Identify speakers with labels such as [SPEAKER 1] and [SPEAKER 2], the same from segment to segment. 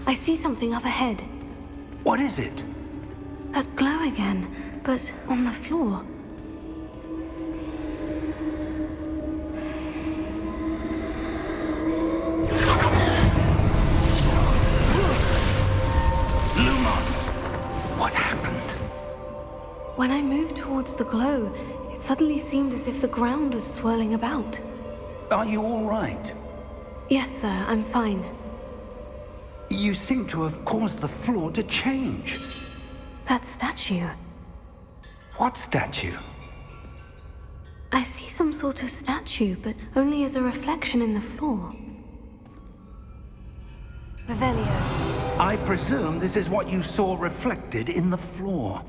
[SPEAKER 1] I see something up ahead.
[SPEAKER 2] What is it?
[SPEAKER 1] That glow again, but on the floor.
[SPEAKER 2] What happened?
[SPEAKER 1] When I moved towards the glow, it suddenly seemed as if the ground was swirling about.
[SPEAKER 2] Are you all right?
[SPEAKER 1] Yes, sir, I'm fine.
[SPEAKER 2] You seem to have caused the floor to change.
[SPEAKER 1] That statue.
[SPEAKER 2] What statue?
[SPEAKER 1] I see some sort of statue, but only as a reflection in the floor. Revelio.
[SPEAKER 2] I presume this is what you saw reflected in the floor.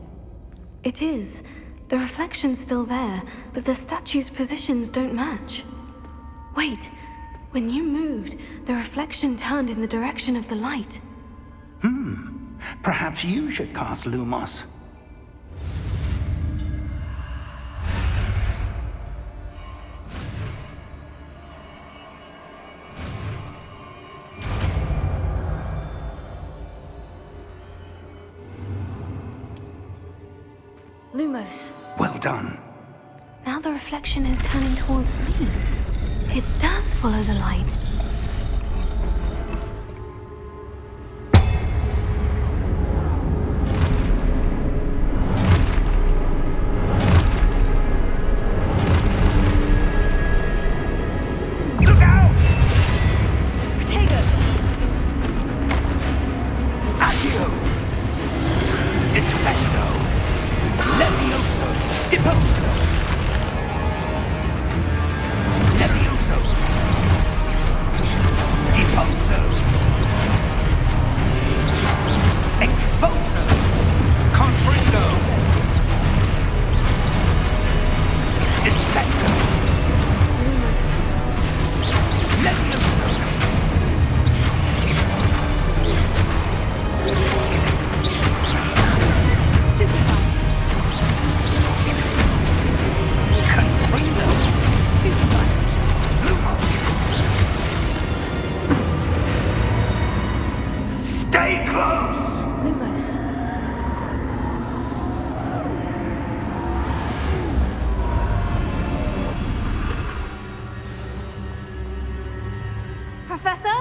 [SPEAKER 1] It is. The reflection's still there, but the statue's positions don't match. Wait, when you moved, the reflection turned in the direction of the light.
[SPEAKER 2] Perhaps you should cast Lumos.
[SPEAKER 1] Lumos.
[SPEAKER 2] Well done.
[SPEAKER 1] Now the reflection is turning towards me. It does follow the light.
[SPEAKER 2] Look out!
[SPEAKER 1] Protego!
[SPEAKER 2] Accio! Descendo! Levioso! Deposo! Levioso! Deposo! Exposo! Confringo! Descendo!
[SPEAKER 1] Lumos.
[SPEAKER 2] Levioso!
[SPEAKER 1] Stupefy.
[SPEAKER 2] Confringo!
[SPEAKER 1] Stupefy.
[SPEAKER 2] Stay close!
[SPEAKER 1] Lumos. Professor?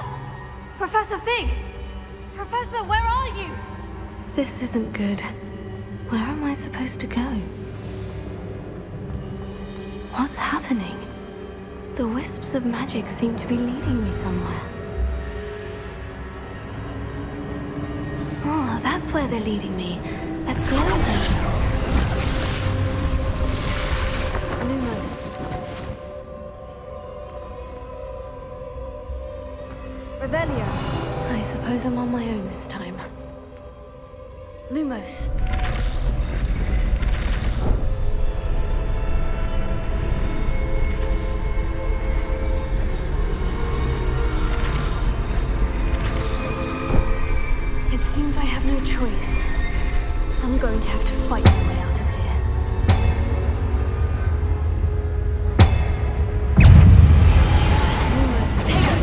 [SPEAKER 1] Professor Fig! Professor, where are you? This isn't good. Where am I supposed to go? What's happening? The wisps of magic seem to be leading me somewhere. Oh, that's where they're leading me. That glow there. Lumos. Revelio. I suppose I'm on my own this time. Lumos. It seems I have no choice. I'm going to have to fight my way out of here. Lumos, take it!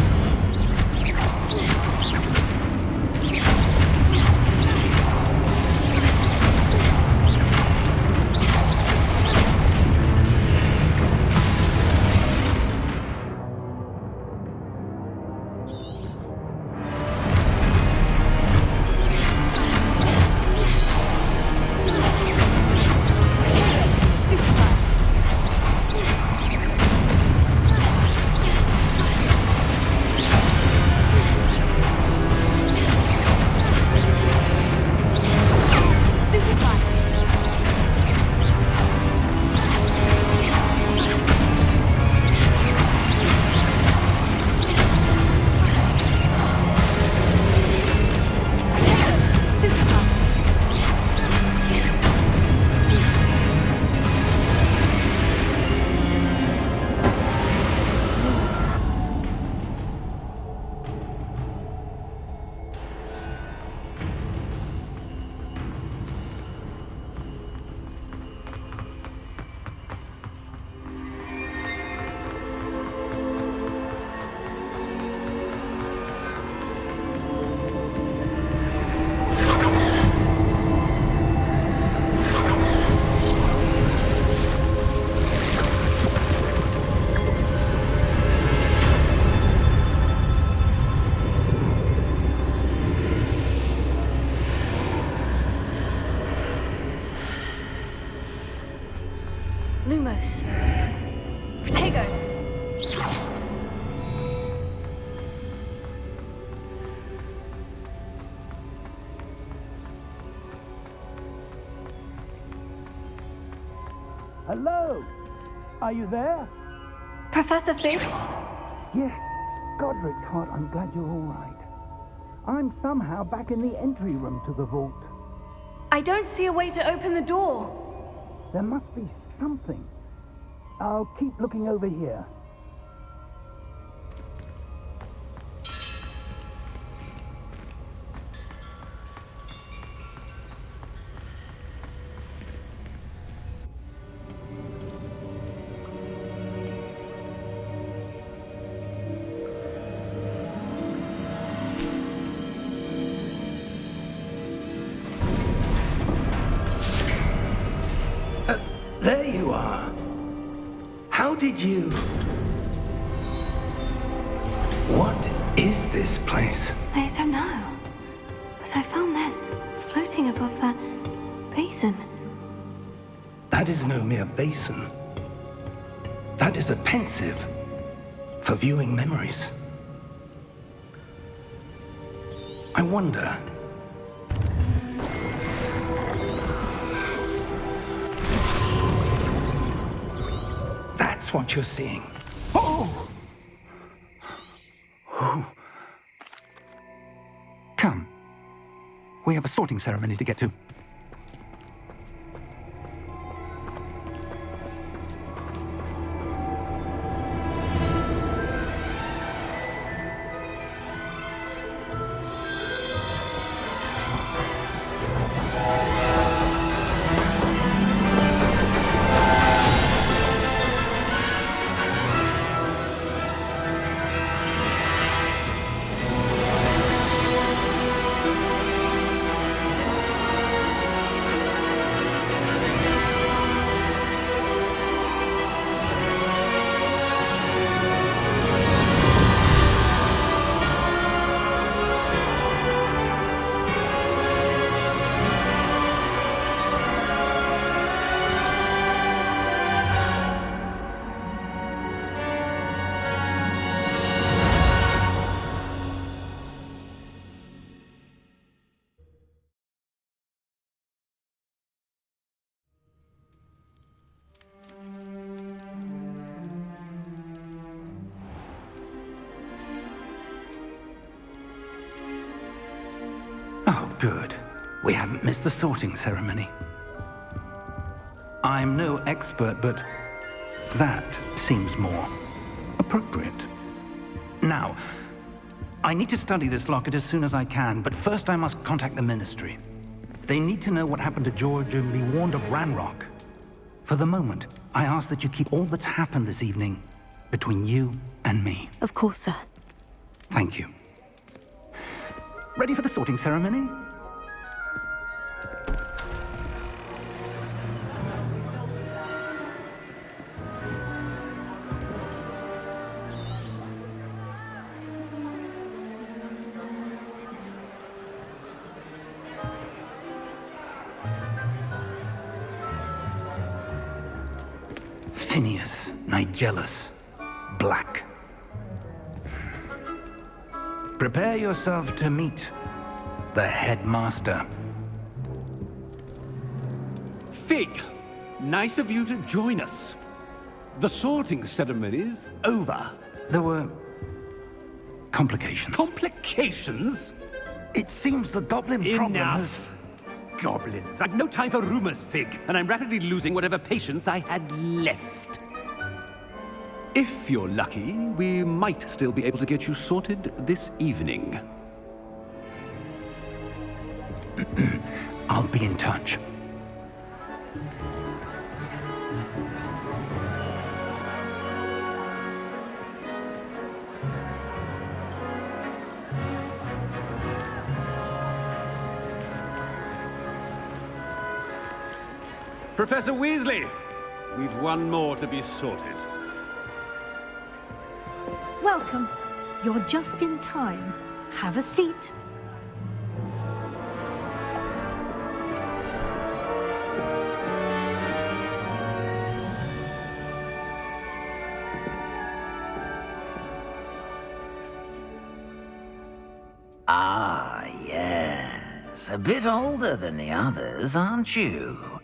[SPEAKER 1] Lumos. Protego.
[SPEAKER 3] Hello? Are you there?
[SPEAKER 1] Professor Fig?
[SPEAKER 3] Yes. Godric's heart, I'm glad you're all right. I'm somehow back in the entry room to the vault.
[SPEAKER 1] I don't see a way to open the door.
[SPEAKER 3] There must be something. I'll keep looking over here.
[SPEAKER 2] There you are. How did you... What is this place?
[SPEAKER 1] I don't know. But I found this floating above that basin.
[SPEAKER 2] That is no mere basin. That is a pensive for viewing memories. I wonder... That's what you're seeing. Oh! Come. We have a sorting ceremony to get to. Oh, good. We haven't missed the sorting ceremony. I'm no expert, but that seems more appropriate. Now, I need to study this locket as soon as I can, but first I must contact the Ministry. They need to know what happened to George and be warned of Ranrock. For the moment, I ask that you keep all that's happened this evening between you and me.
[SPEAKER 1] Of course, sir.
[SPEAKER 2] Thank you. Ready for the sorting ceremony? Phineas, Nigellus, Black. Prepare yourself to meet the headmaster.
[SPEAKER 4] Fig, nice of you to join us. The sorting ceremony's over.
[SPEAKER 2] There were complications.
[SPEAKER 4] Complications?
[SPEAKER 2] It seems the goblin problem has...
[SPEAKER 4] Enough. Goblins. I've no time for rumors, Fig, and I'm rapidly losing whatever patience I had left. If you're lucky, we might still be able to get you sorted this evening.
[SPEAKER 2] I'll be in touch.
[SPEAKER 4] Professor Weasley, we've one more to be sorted.
[SPEAKER 5] Welcome. You're just in time. Have a seat.
[SPEAKER 6] Ah, yes. A bit older than the others, aren't you?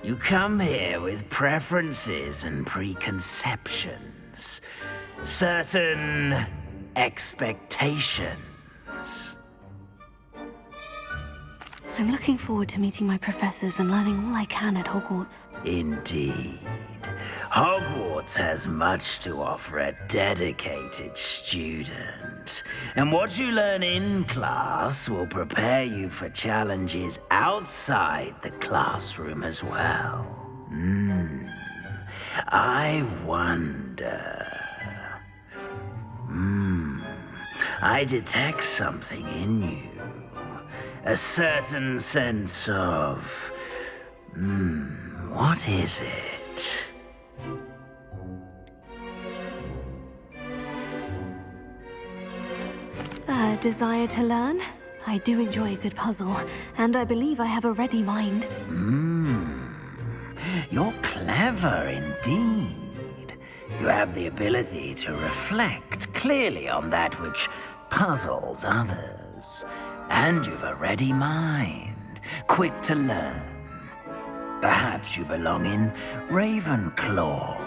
[SPEAKER 6] You come here with preferences and preconceptions. Certain expectations.
[SPEAKER 1] I'm looking forward to meeting my professors and learning all I can at Hogwarts.
[SPEAKER 6] Indeed. Hogwarts has much to offer a dedicated student. And what you learn in class will prepare you for challenges outside the classroom as well. I wonder... I detect something in you. A certain sense of... what is it?
[SPEAKER 1] A desire to learn? I do enjoy a good puzzle, and I believe I have a ready mind.
[SPEAKER 6] You're clever indeed. You have the ability to reflect clearly on that which puzzles others. And you've a ready mind, quick to learn. Perhaps you belong in Ravenclaw.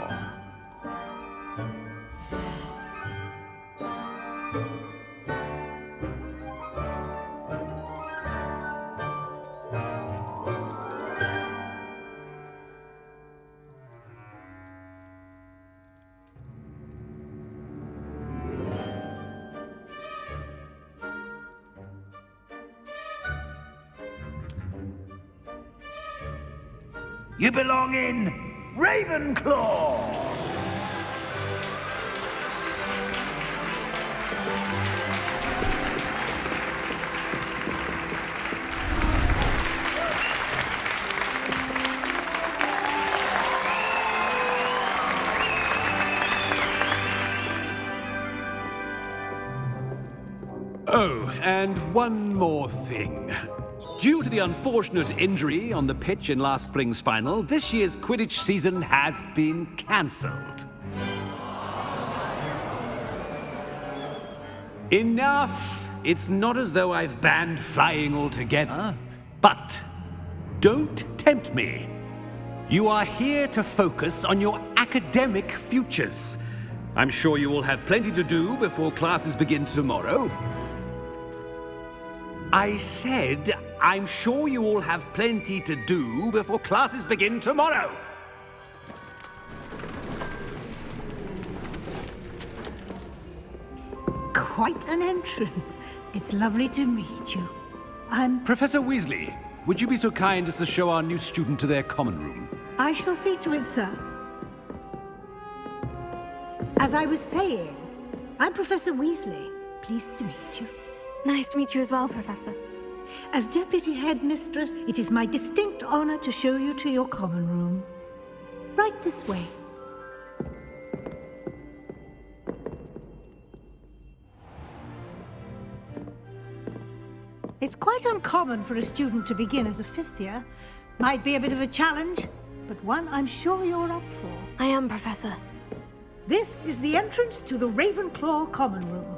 [SPEAKER 6] You belong in Ravenclaw!
[SPEAKER 4] Oh, and one more thing. Due to the unfortunate injury on the pitch in last spring's final, this year's Quidditch season has been cancelled. Enough! It's not as though I've banned flying altogether, but don't tempt me. You are here to focus on your academic futures. I'm sure you will have plenty to do before classes begin tomorrow. I said, I'm sure you all have plenty to do before classes begin tomorrow.
[SPEAKER 5] Quite an entrance. It's lovely to meet you. I'm...
[SPEAKER 4] Professor Weasley, would you be so kind as to show our new student to their common room?
[SPEAKER 5] I shall see to it, sir. As I was saying, I'm Professor Weasley. Pleased to meet you.
[SPEAKER 1] Nice to meet you as well, Professor.
[SPEAKER 5] As Deputy Headmistress, it is my distinct honor to show you to your common room. Right this way. It's quite uncommon for a student to begin as a fifth year. Might be a bit of a challenge, but one I'm sure you're up for.
[SPEAKER 1] I am, Professor.
[SPEAKER 5] This is the entrance to the Ravenclaw common room.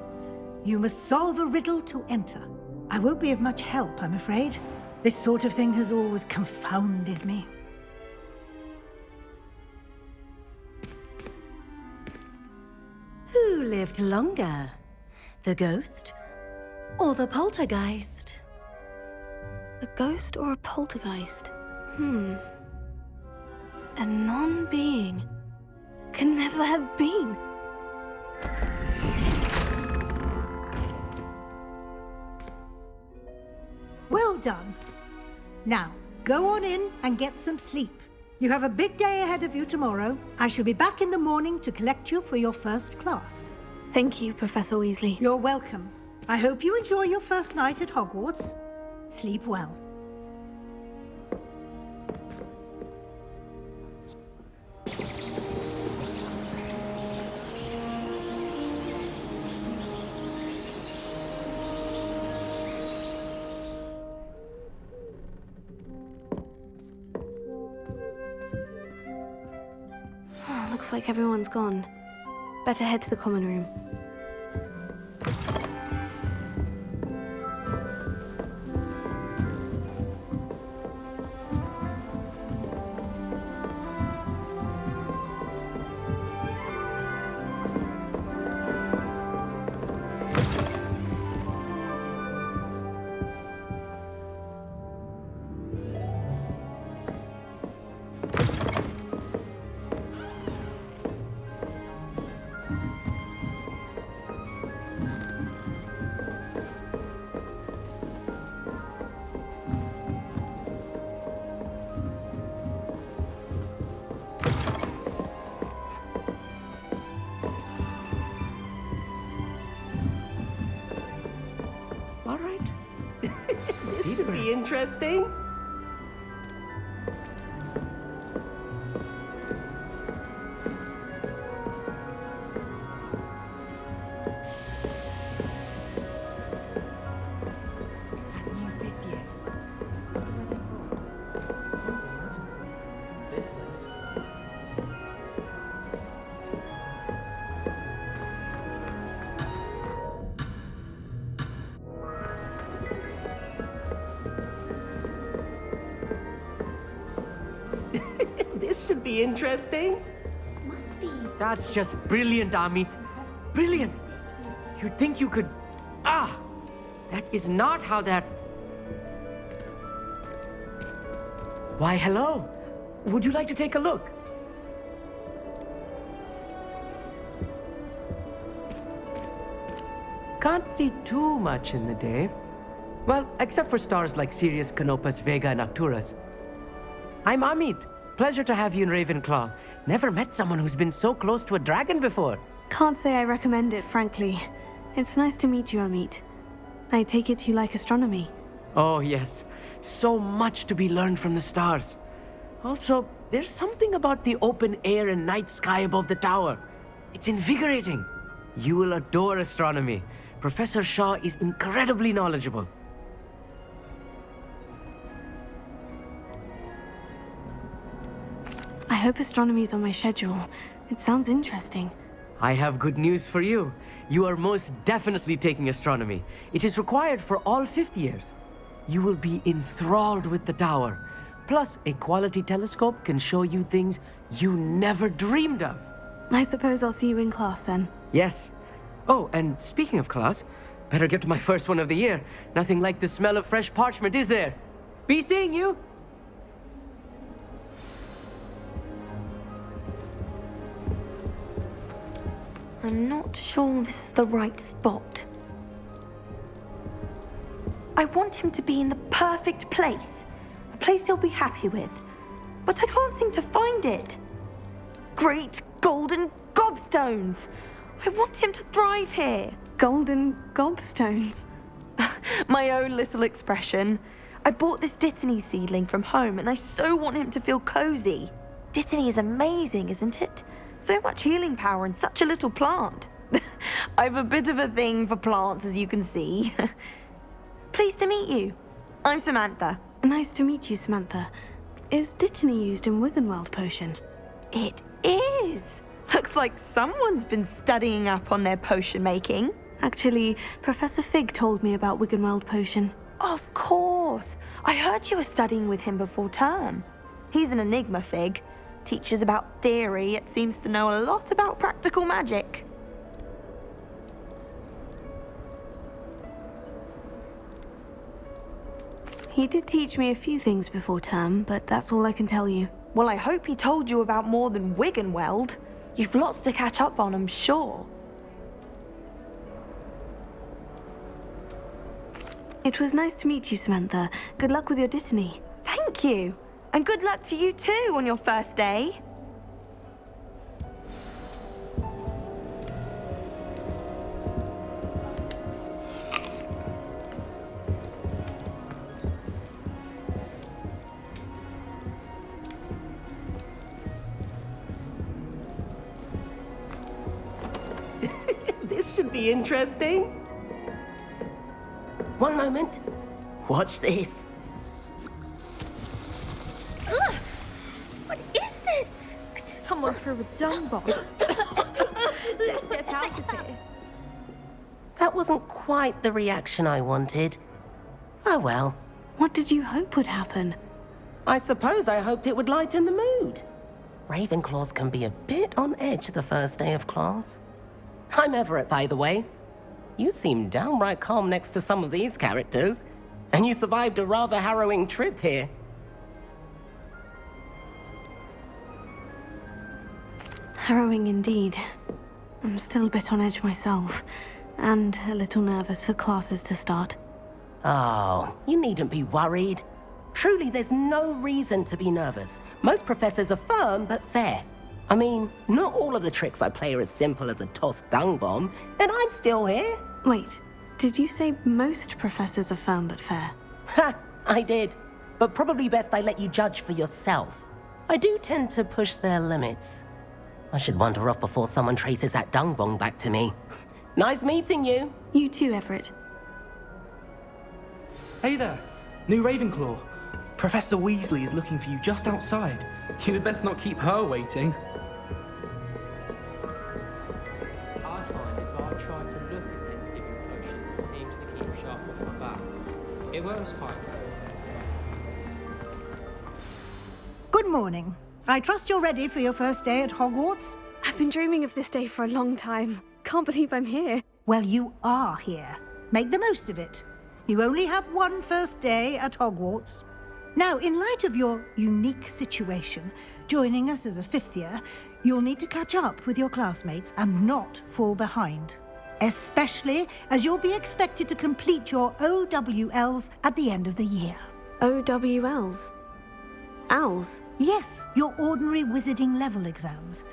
[SPEAKER 5] You must solve a riddle to enter. I won't be of much help, I'm afraid. This sort of thing has always confounded me.
[SPEAKER 7] Who lived longer? The ghost or the poltergeist?
[SPEAKER 1] A ghost or a poltergeist? A non-being can never have been.
[SPEAKER 5] Well done. Now, go on in and get some sleep. You have a big day ahead of you tomorrow. I shall be back in the morning to collect you for your first class.
[SPEAKER 1] Thank you, Professor Weasley.
[SPEAKER 5] You're welcome. I hope you enjoy your first night at Hogwarts. Sleep well.
[SPEAKER 1] Looks like everyone's gone. Better head to the common room.
[SPEAKER 8] interesting? This should be interesting.
[SPEAKER 9] That's just brilliant, Amit. Brilliant! You'd think you could... That is not how that... Why, hello. Would you like to take a look? Can't see too much in the day. Well, except for stars like Sirius, Canopus, Vega, and Arcturus. I'm Amit. Pleasure to have you in Ravenclaw. Never met someone who's been so close to a dragon before.
[SPEAKER 1] Can't say I recommend it, frankly. It's nice to meet you, Amit. I take it you like astronomy.
[SPEAKER 9] Oh, yes. So much to be learned from the stars. Also, there's something about the open air and night sky above the tower. It's invigorating. You will adore astronomy. Professor Shaw is incredibly knowledgeable.
[SPEAKER 1] I hope astronomy's on my schedule. It sounds interesting.
[SPEAKER 9] I have good news for you. You are most definitely taking astronomy. It is required for all 5th years. You will be enthralled with the tower. Plus, a quality telescope can show you things you never dreamed of.
[SPEAKER 1] I suppose I'll see you in class then.
[SPEAKER 9] Yes. Oh, and speaking of class, better get to my first one of the year. Nothing like the smell of fresh parchment, is there? Be seeing you!
[SPEAKER 7] I'm not sure this is the right spot. I want him to be in the perfect place. A place he'll be happy with. But I can't seem to find it. Great golden gobstones! I want him to thrive here.
[SPEAKER 1] Golden gobstones.
[SPEAKER 7] My own little expression. I bought this Dittany seedling from home and I so want him to feel cozy. Dittany is amazing, isn't it? So much healing power in such a little plant. I've a bit of a thing for plants, as you can see. Pleased to meet you. I'm Samantha.
[SPEAKER 1] Nice to meet you, Samantha. Is Dittany used in Wiggenweld potion?
[SPEAKER 7] It is. Looks like someone's been studying up on their potion making.
[SPEAKER 1] Actually, Professor Fig told me about Wiggenweld potion.
[SPEAKER 7] Of course. I heard you were studying with him before term. He's an enigma, Fig. Teaches about theory, yet seems to know a lot about practical magic.
[SPEAKER 1] He did teach me a few things before term, but that's all I can tell you.
[SPEAKER 7] Well, I hope he told you about more than Wiggenweld. You've lots to catch up on, I'm sure.
[SPEAKER 1] It was nice to meet you, Samantha. Good luck with your Dittany.
[SPEAKER 7] Thank you. And good luck to you too on your first day.
[SPEAKER 8] This should be interesting. One moment. Watch this.
[SPEAKER 10] What is this? Someone threw a dung bomb. Let's get out of here.
[SPEAKER 8] That wasn't quite the reaction I wanted. Oh well.
[SPEAKER 1] What did you hope would happen?
[SPEAKER 8] I suppose I hoped it would lighten the mood. Ravenclaws can be a bit on edge the first day of class. I'm Everett, by the way. You seem downright calm next to some of these characters, and you survived a rather harrowing trip here.
[SPEAKER 1] Harrowing indeed. I'm still a bit on edge myself, and a little nervous for classes to start.
[SPEAKER 8] Oh, you needn't be worried. Truly, there's no reason to be nervous. Most professors are firm but fair. I mean, not all of the tricks I play are as simple as a tossed dung bomb, and I'm still here.
[SPEAKER 1] Wait, did you say most professors are firm but fair?
[SPEAKER 8] Ha! I did, but probably best I let you judge for yourself. I do tend to push their limits. I should wander off before someone traces that dung bong back to me. Nice meeting you.
[SPEAKER 1] You too, Everett.
[SPEAKER 11] Hey there, new Ravenclaw. Professor Weasley is looking for you just outside. You had best not keep her waiting.
[SPEAKER 12] I find if I try to look attentive in potions, it seems to keep sharp off my back. It works quite well.
[SPEAKER 5] Good morning. I trust you're ready for your first day at Hogwarts?
[SPEAKER 1] I've been dreaming of this day for a long time. Can't believe I'm here.
[SPEAKER 5] Well, you are here. Make the most of it. You only have one first day at Hogwarts. Now, in light of your unique situation, joining us as a fifth year, you'll need to catch up with your classmates and not fall behind. Especially as you'll be expected to complete your OWLs at the end of the year.
[SPEAKER 1] OWLs? Owls?
[SPEAKER 5] Yes, your ordinary wizarding level exams.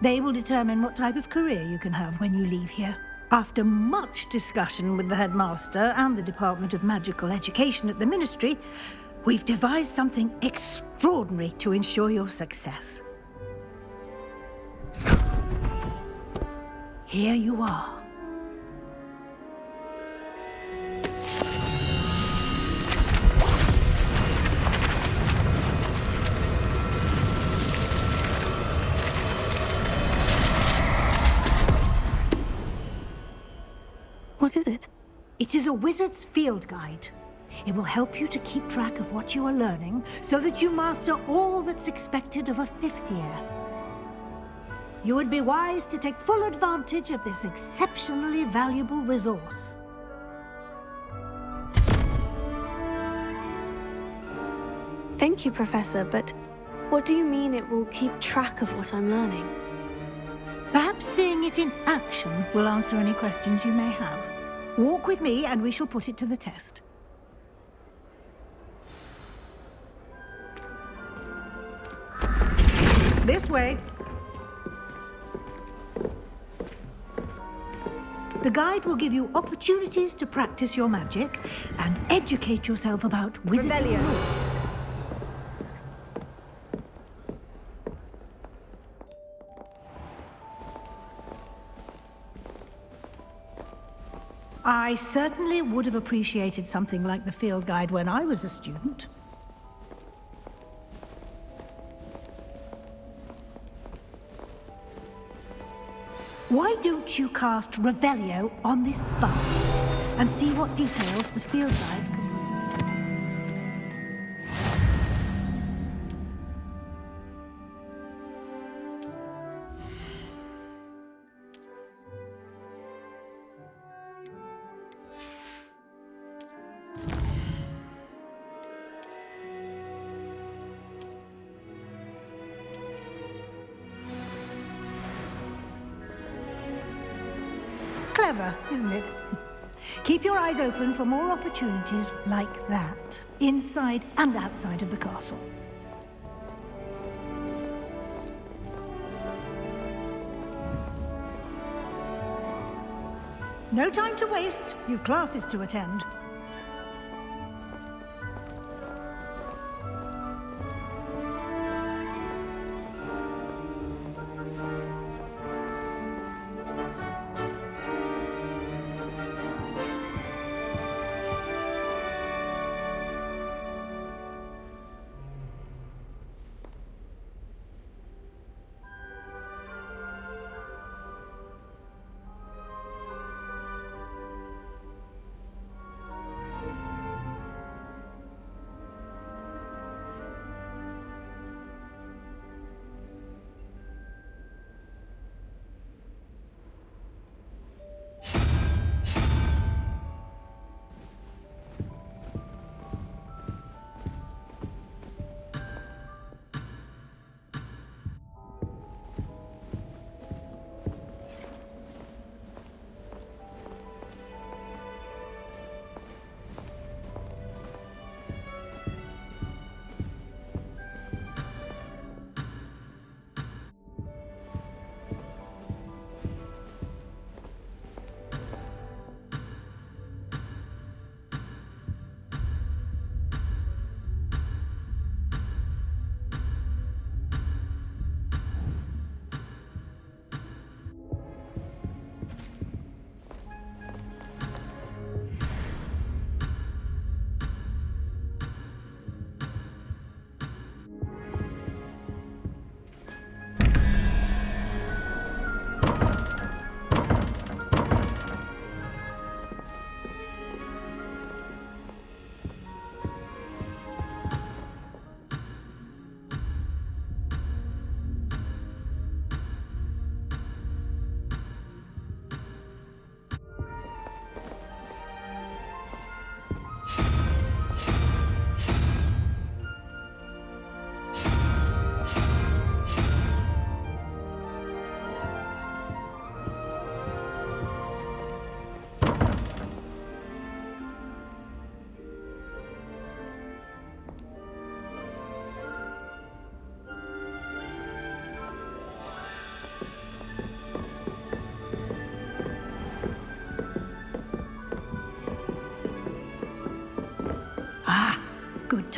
[SPEAKER 5] They will determine what type of career you can have when you leave here. After much discussion with the headmaster and the Department of Magical Education at the Ministry, we've devised something extraordinary to ensure your success. Here you are.
[SPEAKER 1] What is it?
[SPEAKER 5] It is a wizard's field guide. It will help you to keep track of what you are learning so that you master all that's expected of a fifth year. You would be wise to take full advantage of this exceptionally valuable resource.
[SPEAKER 1] Thank you, Professor, but what do you mean it will keep track of what I'm learning?
[SPEAKER 5] Perhaps seeing it in action will answer any questions you may have. Walk with me and we shall put it to the test. This way. The guide will give you opportunities to practice your magic and educate yourself about wizarding lore. I certainly would have appreciated something like the field guide when I was a student. Why don't you cast Revelio on this bust and see what details the field guide can... Clever, isn't it? Keep your eyes open for more opportunities like that, inside and outside of the castle. No time to waste. You've classes to attend.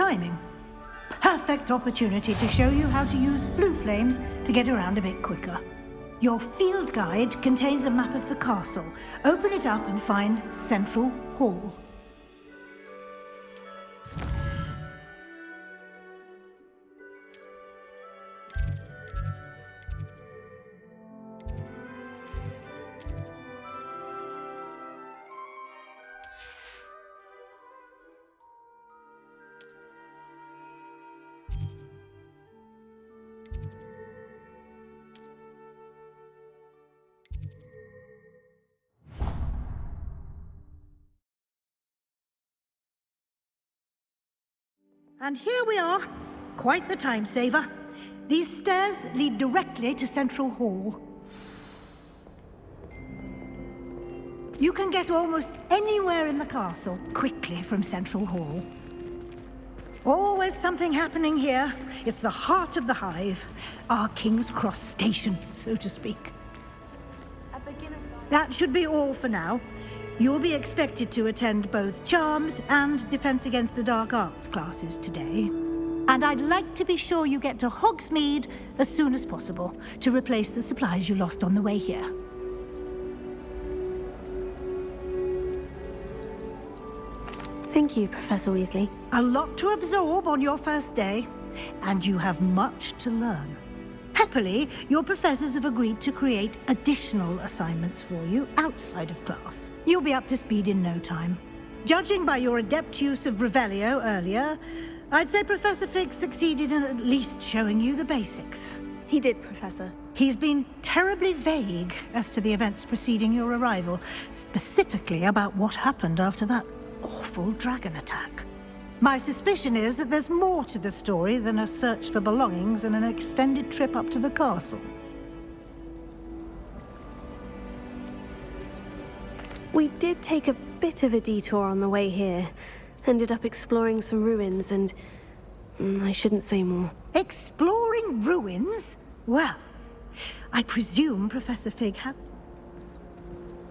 [SPEAKER 5] timing. Perfect opportunity to show you how to use flue flames to get around a bit quicker. Your field guide contains a map of the castle. Open it up and find Central Hall. And here we are. Quite the time saver. These stairs lead directly to Central Hall. You can get almost anywhere in the castle quickly from Central Hall. Always something happening here. It's the heart of the Hive. Our King's Cross station, so to speak. That should be all for now. You'll be expected to attend both Charms and Defense Against the Dark Arts classes today. And I'd like to be sure you get to Hogsmeade as soon as possible to replace the supplies you lost on the way here.
[SPEAKER 1] Thank you, Professor Weasley.
[SPEAKER 5] A lot to absorb on your first day, and you have much to learn. Happily, your professors have agreed to create additional assignments for you outside of class. You'll be up to speed in no time. Judging by your adept use of Revelio earlier, I'd say Professor Fig succeeded in at least showing you the basics.
[SPEAKER 1] He did, Professor.
[SPEAKER 5] He's been terribly vague as to the events preceding your arrival, specifically about what happened after that awful dragon attack. My suspicion is that there's more to the story than a search for belongings and an extended trip up to the castle.
[SPEAKER 1] We did take a bit of a detour on the way here. Ended up exploring some ruins and... I shouldn't say more.
[SPEAKER 5] Exploring ruins? Well, I presume Professor Fig has...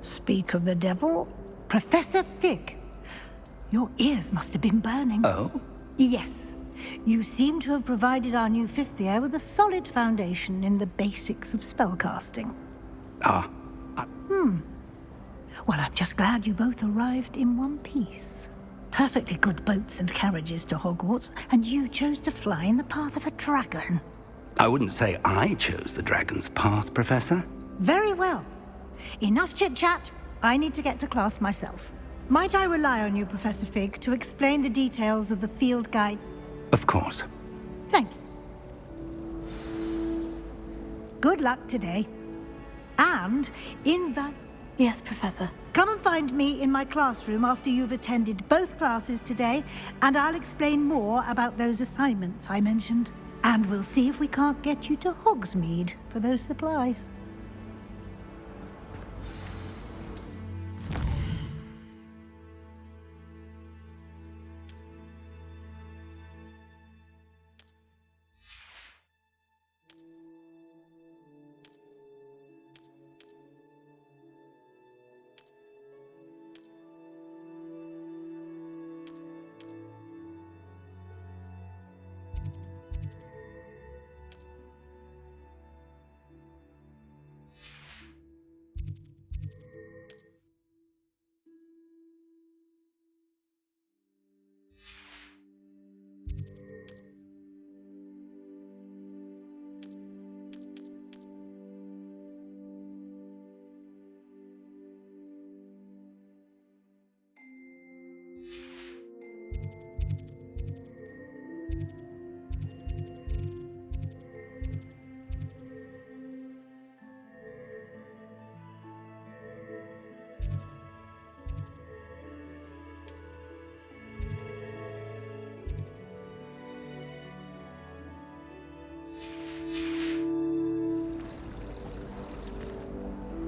[SPEAKER 5] Speak of the devil. Professor Fig. Your ears must have been burning.
[SPEAKER 2] Oh?
[SPEAKER 5] Yes. You seem to have provided our new fifth year with a solid foundation in the basics of spellcasting.
[SPEAKER 2] Ah.
[SPEAKER 5] Well, I'm just glad you both arrived in one piece. Perfectly good boats and carriages to Hogwarts, and you chose to fly in the path of a dragon.
[SPEAKER 2] I wouldn't say I chose the dragon's path, Professor.
[SPEAKER 5] Very well. Enough chit-chat. I need to get to class myself. Might I rely on you, Professor Fig, to explain the details of the field guide?
[SPEAKER 2] Of course.
[SPEAKER 5] Thank you. Good luck today. And,
[SPEAKER 1] Yes, Professor.
[SPEAKER 5] come and find me in my classroom after you've attended both classes today, and I'll explain more about those assignments I mentioned. And we'll see if we can't get you to Hogsmeade for those supplies.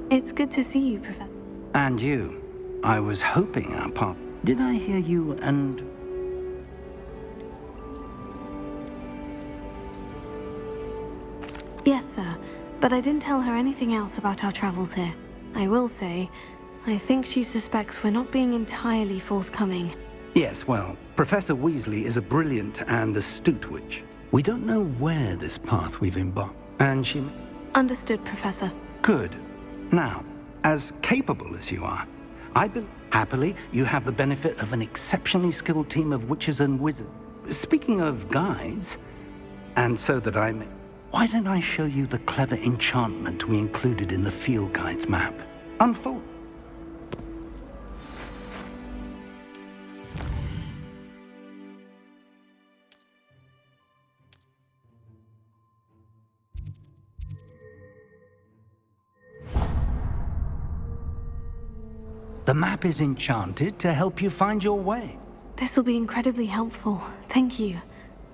[SPEAKER 1] It's good to see you, Professor.
[SPEAKER 2] And you. I was hoping our path... Did I hear you and...
[SPEAKER 1] Yes, sir. But I didn't tell her anything else about our travels here. I will say, I think she suspects we're not being entirely forthcoming.
[SPEAKER 2] Yes, well, Professor Weasley is a brilliant and astute witch. We don't know where this path we've embarked, and she...
[SPEAKER 1] Understood, Professor.
[SPEAKER 2] Good. Now, as capable as you are, I believe happily you have the benefit of an exceptionally skilled team of witches and wizards. Speaking of guides, and so that I may... Why don't I show you the clever enchantment we included in the field guide's map? Unfold. The map is enchanted to help you find your way.
[SPEAKER 1] This will be incredibly helpful. Thank you.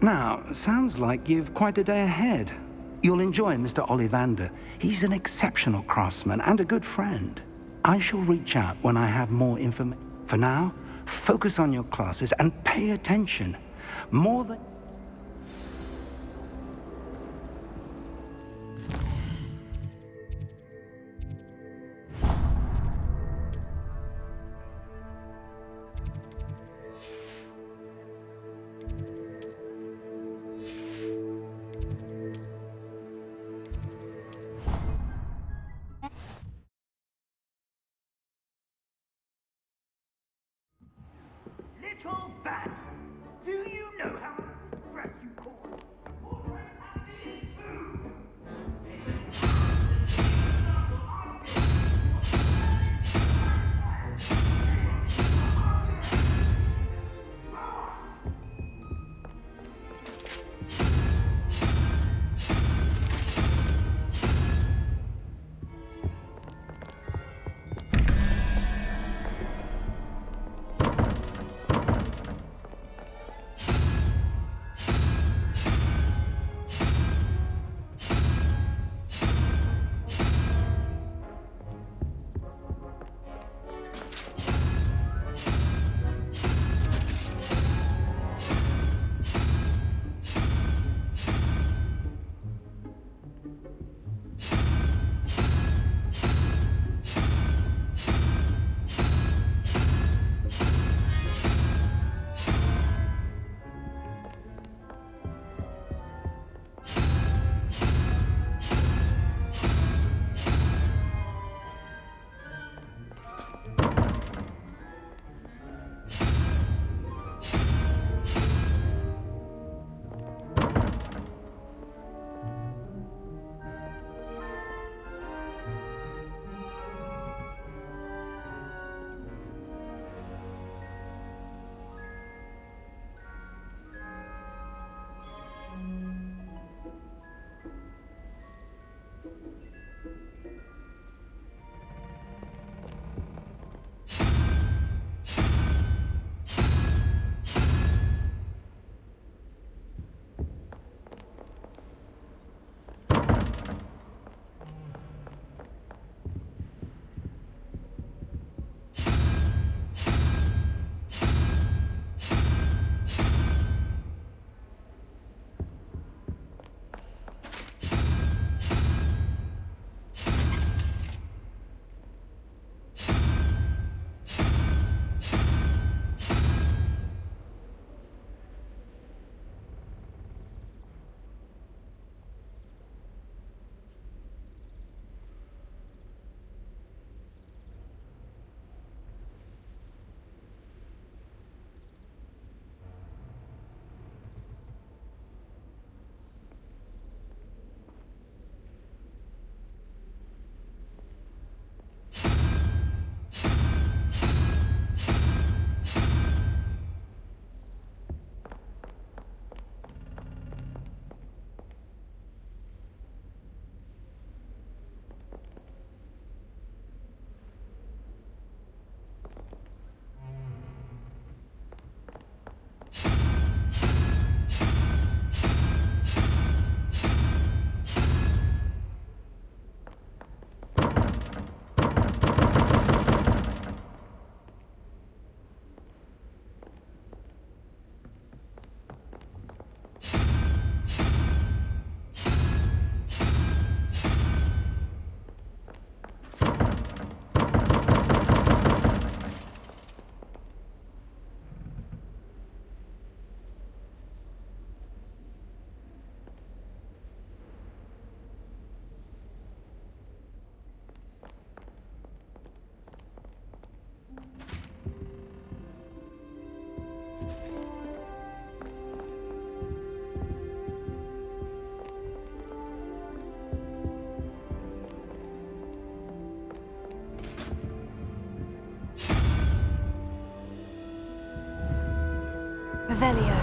[SPEAKER 2] Now, sounds like you've quite a day ahead. You'll enjoy Mr. Ollivander. He's an exceptional craftsman and a good friend. I shall reach out when I have more information. For now, focus on your classes and pay attention. More than...
[SPEAKER 3] Little bat, do you know how much stress you cause? Water and food!
[SPEAKER 1] Revelio.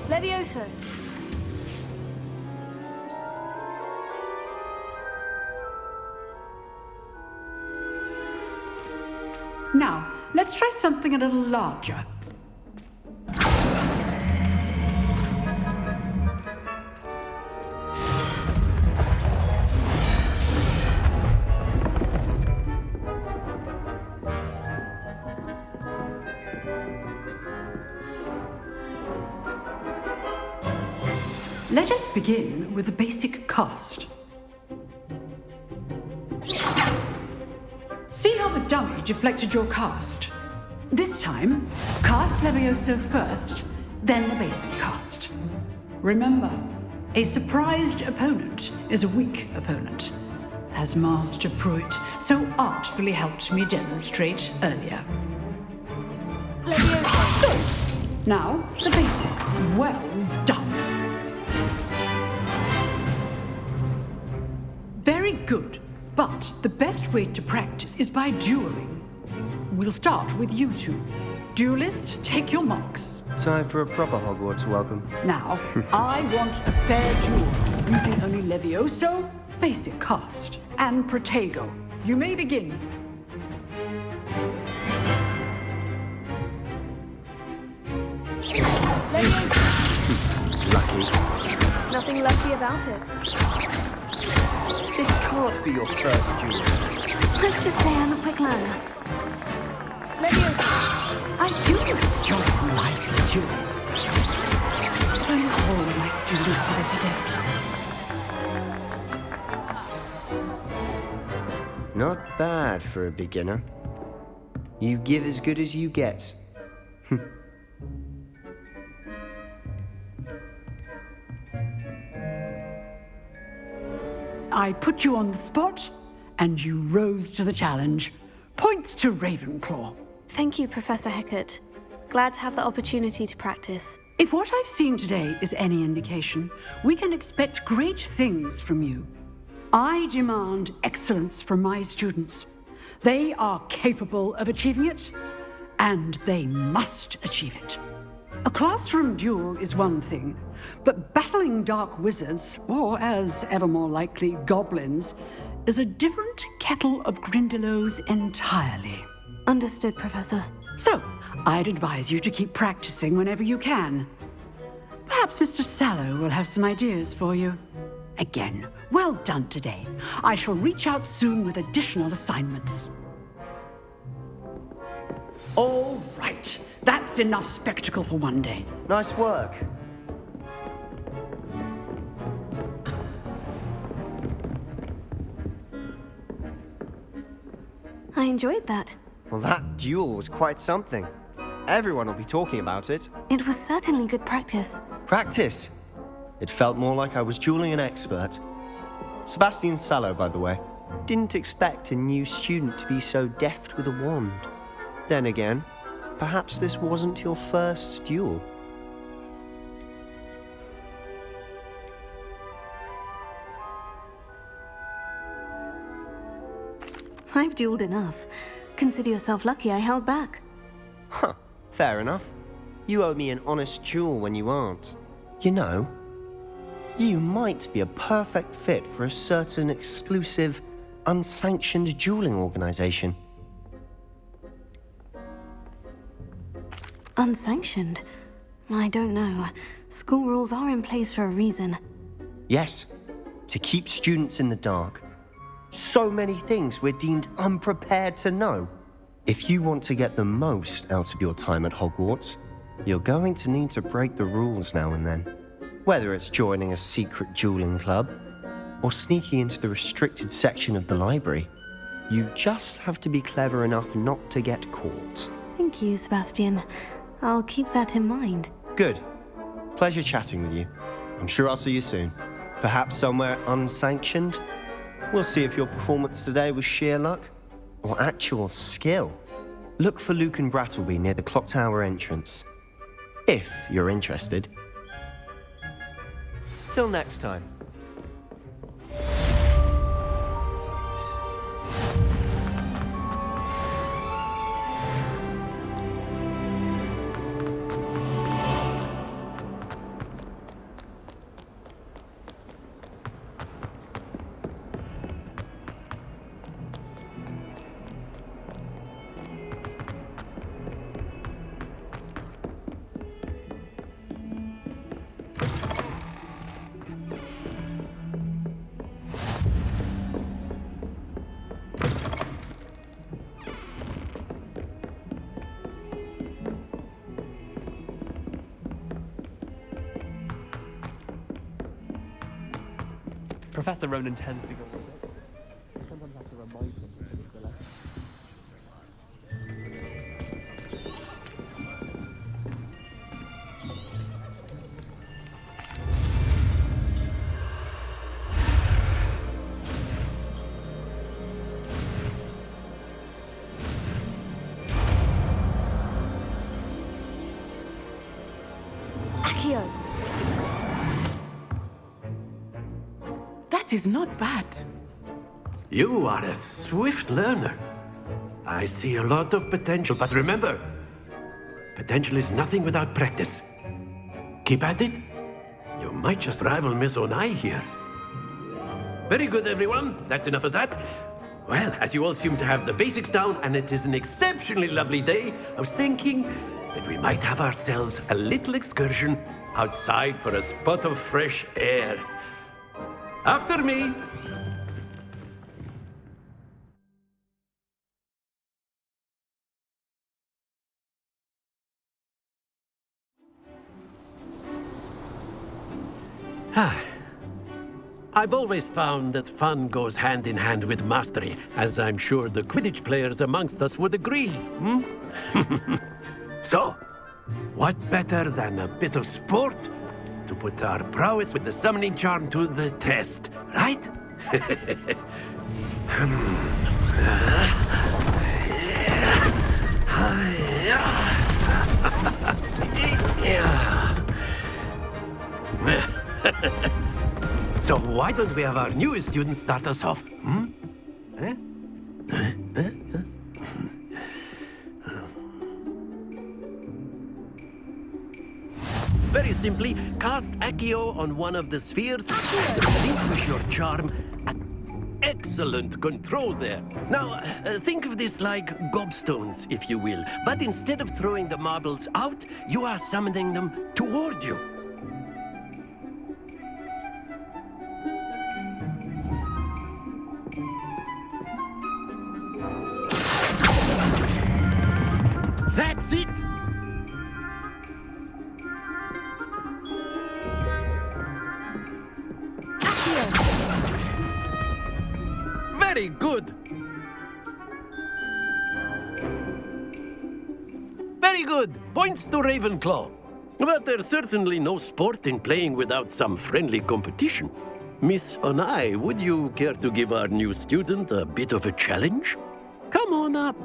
[SPEAKER 1] Levioso.
[SPEAKER 13] Now, let's try something a little larger. Let us begin with the basic cast. See how the dummy deflected your cast? This time, cast Levioso first, then the basic cast. Remember, a surprised opponent is a weak opponent, as Master Pruitt so artfully helped me demonstrate earlier.
[SPEAKER 1] Levioso.
[SPEAKER 13] Now, the basic. Well done. Very good, but the best way to practice is by dueling. We'll start with you two. Duelists, take your marks.
[SPEAKER 14] Time for a proper Hogwarts welcome.
[SPEAKER 13] Now, I want a fair duel, using only Levioso, basic cast, and Protego. You may begin.
[SPEAKER 14] Lucky.
[SPEAKER 10] Nothing lucky about it.
[SPEAKER 14] This can't be your first duel.
[SPEAKER 1] Let's just say I'm a quick learner.
[SPEAKER 10] Leviosa!
[SPEAKER 1] I do.
[SPEAKER 13] Your lively duel. Thank all my students for this event.
[SPEAKER 14] Not bad for a beginner. You give as good as you get.
[SPEAKER 13] I put you on the spot, and you rose to the challenge. Points to Ravenclaw.
[SPEAKER 1] Thank you, Professor Hecat. Glad to have the opportunity to practice.
[SPEAKER 13] If what I've seen today is any indication, we can expect great things from you. I demand excellence from my students. They are capable of achieving it, and they must achieve it. A classroom duel is one thing, but battling dark wizards, or as ever more likely, goblins, is a different kettle of Grindylows entirely.
[SPEAKER 1] Understood, Professor.
[SPEAKER 13] So, I'd advise you to keep practicing whenever you can. Perhaps Mr. Sallow will have some ideas for you. Again, well done today. I shall reach out soon with additional assignments. All right. That's enough spectacle for one day.
[SPEAKER 14] Nice work.
[SPEAKER 1] I enjoyed that.
[SPEAKER 14] Well, that duel was quite something. Everyone will be talking about it.
[SPEAKER 1] It was certainly good practice.
[SPEAKER 14] Practice? It felt more like I was dueling an expert. Sebastian Sallow, by the way. Didn't expect a new student to be so deft with a wand. Then again, perhaps this wasn't your first duel.
[SPEAKER 1] I've dueled enough. Consider yourself lucky I held back.
[SPEAKER 14] Huh, fair enough. You owe me an honest duel when you aren't. You know, you might be a perfect fit for a certain exclusive, unsanctioned dueling organization.
[SPEAKER 1] Unsanctioned? I don't know. School rules are in place for a reason.
[SPEAKER 14] Yes, to keep students in the dark. So many things we're deemed unprepared to know. If you want to get the most out of your time at Hogwarts, you're going to need to break the rules now and then. Whether it's joining a secret dueling club, or sneaking into the restricted section of the library, you just have to be clever enough not to get caught.
[SPEAKER 1] Thank you, Sebastian. I'll keep that in mind.
[SPEAKER 14] Good. Pleasure chatting with you. I'm sure I'll see you soon. Perhaps somewhere unsanctioned? We'll see if your performance today was sheer luck or actual skill. Look for Luke and Brattleby near the clock tower entrance. If you're interested. Till next time.
[SPEAKER 12] Professor Ronan tends to go with it. Someone has to remind him to the left.
[SPEAKER 1] Accio!
[SPEAKER 9] That is not bad.
[SPEAKER 15] You are a swift learner. I see a lot of potential, but remember, potential is nothing without practice. Keep at it. You might just rival Miss Onai here. Very good, everyone. That's enough of that. Well, as you all seem to have the basics down, and it is an exceptionally lovely day, I was thinking that we might have ourselves a little excursion outside for a spot of fresh air. After me. I've always found that fun goes hand in hand with mastery, as I'm sure the Quidditch players amongst us would agree. So, what better than a bit of sport to put our prowess with the summoning charm to the test, right? So why don't we have our newest student start us off? Very simply, cast Accio on one of the spheres and relinquish your charm. Excellent control there. Now, think of this like gobstones, if you will. But instead of throwing the marbles out, you are summoning them toward you. That's it! Very good! Very good! Points to Ravenclaw. But there's certainly no sport in playing without some friendly competition. Miss Onai, would you care to give our new student a bit of a challenge? Come on up.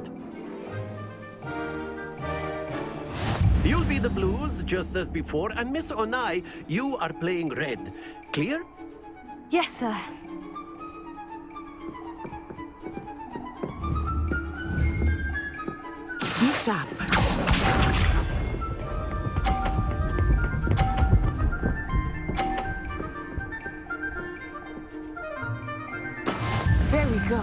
[SPEAKER 15] You'll be the blues, just as before, and Miss Onai, you are playing red. Clear?
[SPEAKER 1] Yes, sir.
[SPEAKER 9] Bishop. There we go.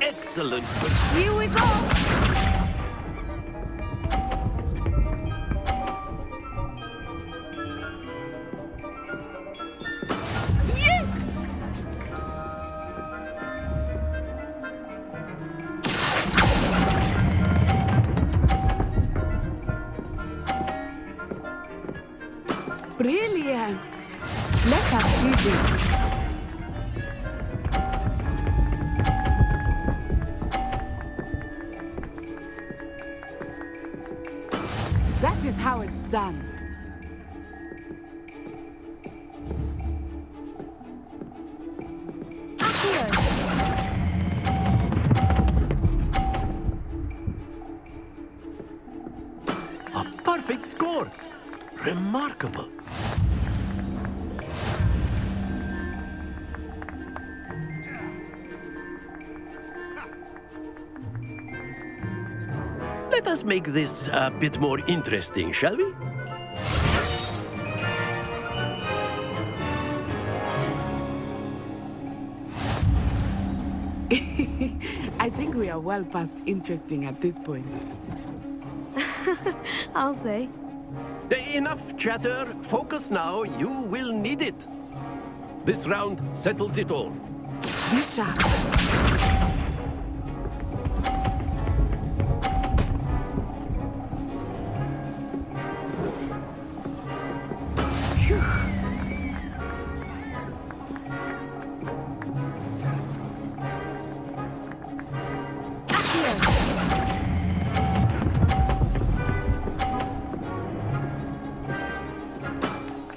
[SPEAKER 15] Excellent.
[SPEAKER 5] Here we go.
[SPEAKER 16] Brilliant! Let us see this. That is how it's done.
[SPEAKER 15] A perfect score. Remarkable. Let us make this a bit more interesting, shall we?
[SPEAKER 16] I think we are well past interesting at this point.
[SPEAKER 1] I'll say.
[SPEAKER 15] Enough chatter. Focus now. You will need it. This round settles it all.
[SPEAKER 16] Bishop.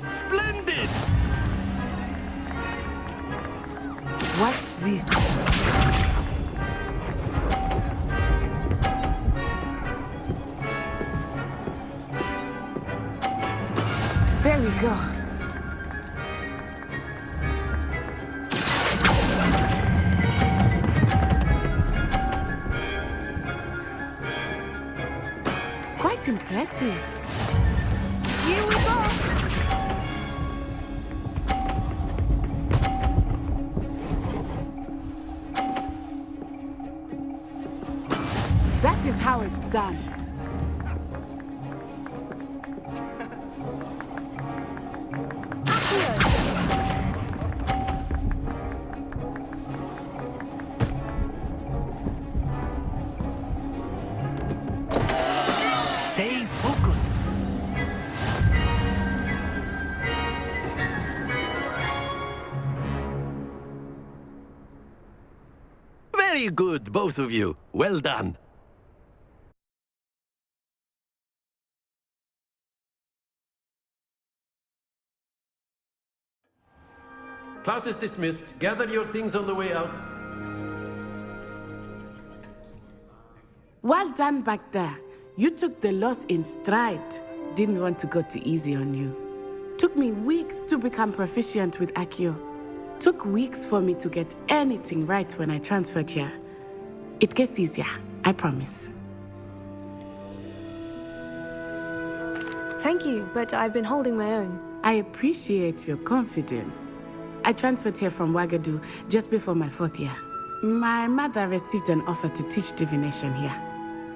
[SPEAKER 15] Splendid!
[SPEAKER 16] Watch this. There we go. Impressive. Here we go. That is how it's done.
[SPEAKER 15] Stay focused. Very good, both of you. Well done.
[SPEAKER 17] Class is dismissed. Gather your things on the way out.
[SPEAKER 16] Well done back there. You took the loss in stride. Didn't want to go too easy on you. Took me weeks to become proficient with Accio. Took weeks for me to get anything right when I transferred here. It gets easier, I promise.
[SPEAKER 1] Thank you, but I've been holding my own.
[SPEAKER 16] I appreciate your confidence. I transferred here from Wagadu just before my 4th year. My mother received an offer to teach divination here.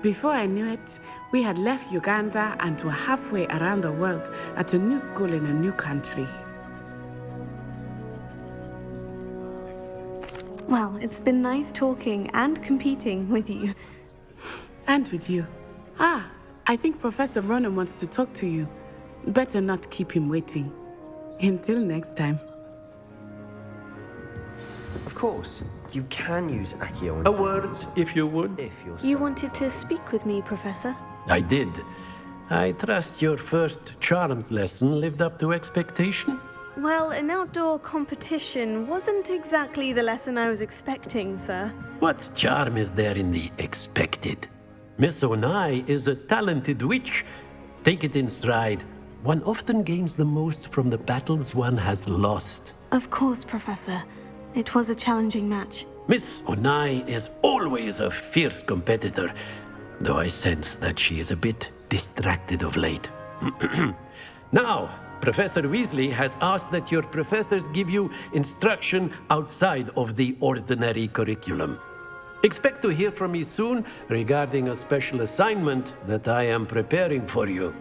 [SPEAKER 16] Before I knew it, we had left Uganda and were halfway around the world at a new school in a new country.
[SPEAKER 1] Well, it's been nice talking and competing with you.
[SPEAKER 16] And with you. Ah, I think Professor Ronan wants to talk to you. Better not keep him waiting. Until next time.
[SPEAKER 14] Of course, you can use Accio.
[SPEAKER 15] A word, if you would.
[SPEAKER 14] If you're
[SPEAKER 1] You wanted to speak with me, Professor?
[SPEAKER 15] I did. I trust your first charms lesson lived up to expectation?
[SPEAKER 1] Well, an outdoor competition wasn't exactly the lesson I was expecting, sir.
[SPEAKER 15] What charm is there in the expected? Miss Onai is a talented witch. Take it in stride. One often gains the most from the battles one has lost.
[SPEAKER 1] Of course, Professor. It was a challenging match.
[SPEAKER 15] Miss Onai is always a fierce competitor, though I sense that she is a bit distracted of late. Now, Professor Weasley has asked that your professors give you instruction outside of the ordinary curriculum. Expect to hear from me soon regarding a special assignment that I am preparing for you.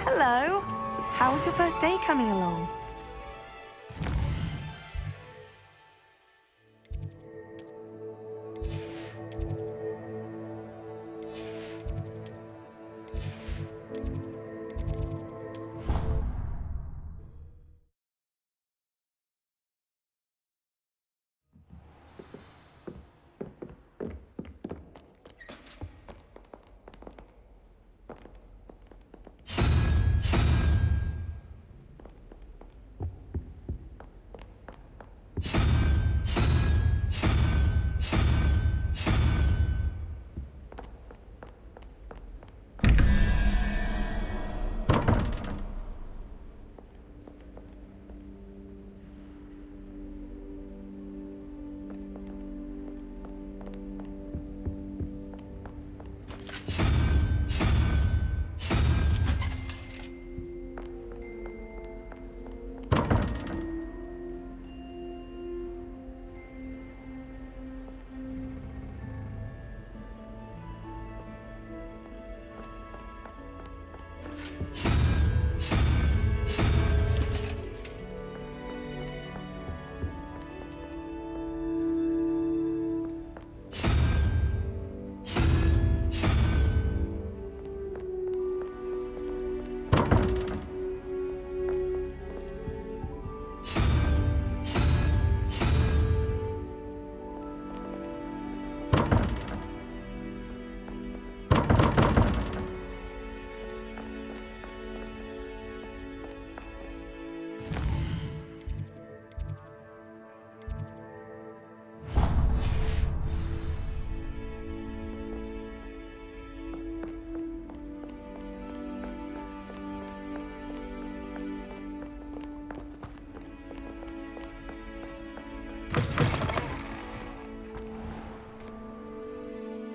[SPEAKER 7] Hello. How was your first day coming along?